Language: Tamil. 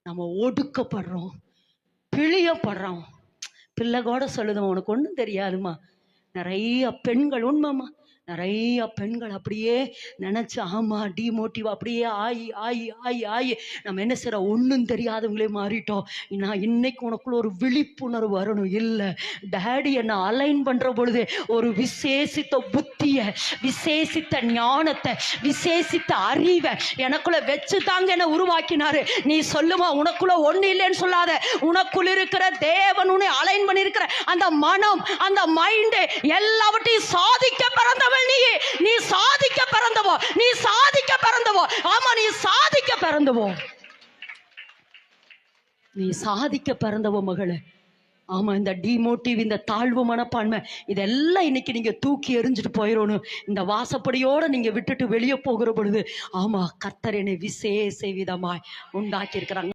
நம்ம ஒடுக்கப்படுறோம், பிழியப்படுறோம். பிள்ளை கூட சொல்லுதுமா, உனக்கு ஒன்றும் தெரியாதுமா. நிறைய பெண்கள், உண்மைமா, நிறைய பெண்கள் அப்படியே நினச்சி, ஆமாம், டிமோட்டிவ் அப்படியே ஆயி ஆயி ஆயி ஆயி நம்ம என்ன செய்கிறோம், ஒன்றும் தெரியாதவங்களே மாறிட்டோம். நான் இன்னைக்கு உனக்குள்ள ஒரு விழிப்புணர்வு வரணும். இல்லை, டேடி என்னை அலைன் பண்ணுற பொழுது ஒரு விசேஷித்த புத்தியை, விசேஷித்த ஞானத்தை, விசேஷித்த அறிவை எனக்குள்ள வச்சு தாங்க என்னை உருவாக்கினாரு. நீ சொல்லுமா, உனக்குள்ள ஒன்று இல்லைன்னு சொல்லாத. உனக்குள்ள இருக்கிற தேவன் உன்னை அலைன் பண்ணியிருக்கிற அந்த மனம், அந்த மைண்டு எல்லாவற்றையும் சாதிக்க பிறந்தவள் நீ. நீ சாதிக்க பிறந்தவோ, நீ சாதிக்க பிறந்தவோ. ஆமா, நீ சாதிக்க பிறந்தவோ, நீ சாதிக்க பிறந்தவோ மகளே. ஆமா, இந்த டிமோட்டிவ், இந்த தாழ்வு மனப்பான்மை, இதெல்லாம் இன்னைக்கு நீங்க தூக்கி எறிஞ்சிட்டு போயிடணும். இந்த வாசப்படியோட நீங்க விட்டுட்டு வெளியே போகிற பொழுது, ஆமா, கர்த்தர் என்னை விசேஷ விதமாய் உண்டாக்கி இருக்கிறாங்க.